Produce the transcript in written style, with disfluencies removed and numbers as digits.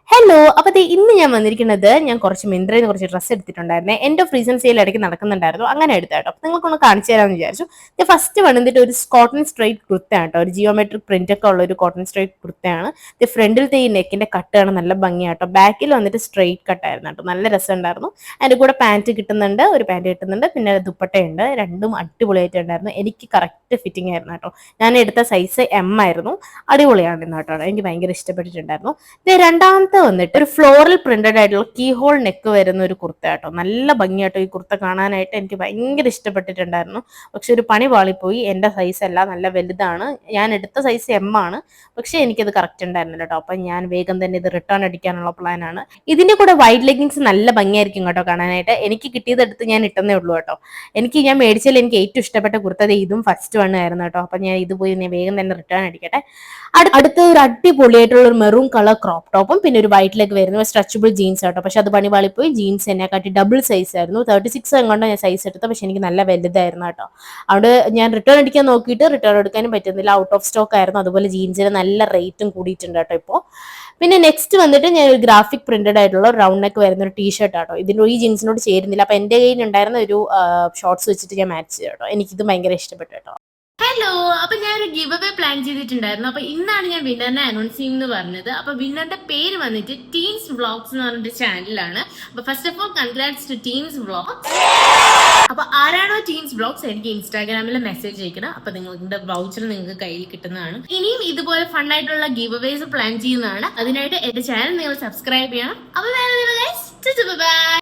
Hello, അപ്പൊ ഇന്ന് ഞാൻ വന്നിരിക്കുന്നത് ഞാൻ കുറച്ച് മിന്ത്രയിൽ നിന്ന് കുറച്ച് ഡ്രസ്സ് എടുത്തിട്ടുണ്ടായിരുന്നേ. എന്റെ ഓഫ് റീസൺ സെയിൽ ഇടയ്ക്ക് നടക്കുന്നുണ്ടായിരുന്നു, അങ്ങനെ എടുത്താട്ടോ. അപ്പൊ നിങ്ങൾക്കൊന്ന് കാണിച്ചു തരാമെന്ന് വിചാരിച്ചു. ഇത് ഫസ്റ്റ് വന്നിട്ട് ഒരു കോട്ടൺ സ്ട്രൈറ്റ് കുർത്തയാണ് കേട്ടോ, ഒരു ജിയോമെട്രിക് പ്രിന്റ് ഒക്കെ ഉള്ള ഒരു കോട്ടൺ സ്ട്രൈറ്റ് കുർത്തയാണ്. ഇത് ഫ്രണ്ടിലത്തെ ഈ നെക്കിന്റെ കട്ടാണ് നല്ല ഭംഗിയാട്ടോ. ബാക്കിൽ വന്നിട്ട് സ്ട്രൈറ്റ് കട്ടായിരുന്നു കേട്ടോ, നല്ല രസമുണ്ടായിരുന്നു. അതിന്റെ കൂടെ പാന്റ് കിട്ടുന്നുണ്ട്, ഒരു പാന്റ് കിട്ടുന്നുണ്ട്, പിന്നെ ദുപ്പട്ടയുണ്ട്. രണ്ടും അടിപൊളിയായിട്ടുണ്ടായിരുന്നു. എനിക്ക് കറക്റ്റ് ഫിറ്റിംഗ് ആയിരുന്നു കേട്ടോ. ഞാൻ എടുത്ത സൈസ് എം ആയിരുന്നു. അടിപൊളിയാണ് കേട്ടോ, എനിക്ക് ഭയങ്കര ഇഷ്ടപ്പെട്ടിട്ടുണ്ടായിരുന്നു. ഇത് രണ്ടാമത്തെ വന്നിട്ട് ഒരു ഫ്ലോറൽ പ്രിന്റഡ് ആയിട്ടുള്ള കീ ഹോൾ നെക്ക് വരുന്ന ഒരു കുർത്ത കേട്ടോ. നല്ല ഭംഗിയാട്ടോ ഈ കുർത്ത കാണാനായിട്ട്, എനിക്ക് ഭയങ്കര ഇഷ്ടപ്പെട്ടിട്ടുണ്ടായിരുന്നു. പക്ഷെ ഒരു പണി പാളിപ്പോയി, എന്റെ സൈസ് അല്ല, നല്ല വലുതാണ്. ഞാൻ എടുത്ത സൈസ് എം ആണ്, പക്ഷെ എനിക്കത് കറക്റ്റ് ഉണ്ടായിരുന്നില്ല കേട്ടോ. അപ്പൊ ഞാൻ വേഗം തന്നെ ഇത് റിട്ടേൺ അടിക്കാനുള്ള പ്ലാനാണ്. ഇതിന്റെ കൂടെ വൈറ്റ് ലെഗിങ്സ് നല്ല ഭംഗിയായിരിക്കും കേട്ടോ കാണാനായിട്ട്. എനിക്ക് കിട്ടിയതെടുത്ത് ഞാൻ ഇട്ടെന്നേ ഉള്ളൂ കേട്ടോ. ഞാൻ മേടിച്ചതിൽ എനിക്ക് ഏറ്റവും ഇഷ്ടപ്പെട്ട കുർത്ത ഇതും ഫസ്റ്റ് വൺ ആയിരുന്നു കേട്ടോ. അപ്പൊ ഞാൻ ഇത് പോയി ഞാൻ വേഗം തന്നെ റിട്ടേൺ അടിക്കട്ടെ. അടുത്ത ഒരു അടിപൊളിയായിട്ടുള്ള ഒരു മെറൂൺ കളർ ക്രോപ്പ് ടോപ്പും പിന്നെ ഒരു വൈറ്റ് ലെഗ് വരുന്ന സ്ട്രെച്ചബിൾ ജീൻസ് ആട്ടോ. പക്ഷെ അത് പണിപാളിപ്പോയി. ജീൻസ് എന്നെ കാട്ടി ഡബിൾ സൈസ് ആയിരുന്നു, 36 എങ്ങോട്ടോ ഞാൻ സൈസ് എടുത്തത്. പക്ഷെ എനിക്ക് നല്ല വലുതായിരുന്നു കേട്ടോ. അവിടെ ഞാൻ റിട്ടേൺ അടിക്കാൻ നോക്കിയിട്ട് റിട്ടേൺ എടുക്കാനും പറ്റുന്നില്ല, ഔട്ട് ഓഫ് സ്റ്റോക്ക് ആയിരുന്നു. അതുപോലെ ജീൻസിന് നല്ല റേറ്റും കൂടിയിട്ടുണ്ട് കേട്ടോ ഇപ്പോൾ. പിന്നെ നെക്സ്റ്റ് വന്നിട്ട് ഞാൻ ഒരു ഗ്രാഫിക് പ്രിന്റഡ് ആയിട്ടുള്ള റൗണ്ട് നെക്ക് വരുന്ന ഒരു ടീഷർട്ട് ആട്ടോ. ഇതിന്റെ ഈ ജീൻസിനോട് ചേരുന്നില്ല, അപ്പൊ എന്റെ കയ്യിൽ ഉണ്ടായിരുന്ന ഒരു ഷോർട്സ് വെച്ചിട്ട് ഞാൻ മാച്ച് ചെയ്തു കേട്ടോ. എനിക്കിത് ഭയങ്കര ഇഷ്ടപ്പെട്ടു കേട്ടോ. ഹലോ, അപ്പൊ ഞാൻ ഒരു ഗിവ് അവേ പ്ലാൻ ചെയ്തിട്ടുണ്ടായിരുന്നു. അപ്പൊ ഇന്നാണ് ഞാൻ വിന്നറിനെ അനൗൺസ് ചെയ്യുമെന്ന് പറഞ്ഞത്. അപ്പൊ വിന്നറിന്റെ പേര് വന്നിട്ട് ടീൻസ് വ്ളോഗ്സ് എന്ന് പറഞ്ഞിട്ട് ചാനലാണ്. അപ്പൊ first of all congrats to teens vlogs. അപ്പൊ ആരാണോ ടീൻസ് വ്ളോഗ്സ് എനിക്ക് ഇൻസ്റ്റാഗ്രാമിൽ മെസ്സേജ് അയക്കണം. അപ്പൊ നിങ്ങളുടെ വൗച്ചർ നിങ്ങൾക്ക് കയ്യിൽ കിട്ടുന്നതാണ്. ഇനിയും ഇതുപോലെ ഫൺ ആയിട്ടുള്ള ഗിവ് അവേസ് പ്ലാൻ ചെയ്യുന്നതാണ്. അതിനായിട്ട് എന്റെ ചാനൽ നിങ്ങൾ സബ്സ്ക്രൈബ് ചെയ്യണം. അപ്പൊ വേറെ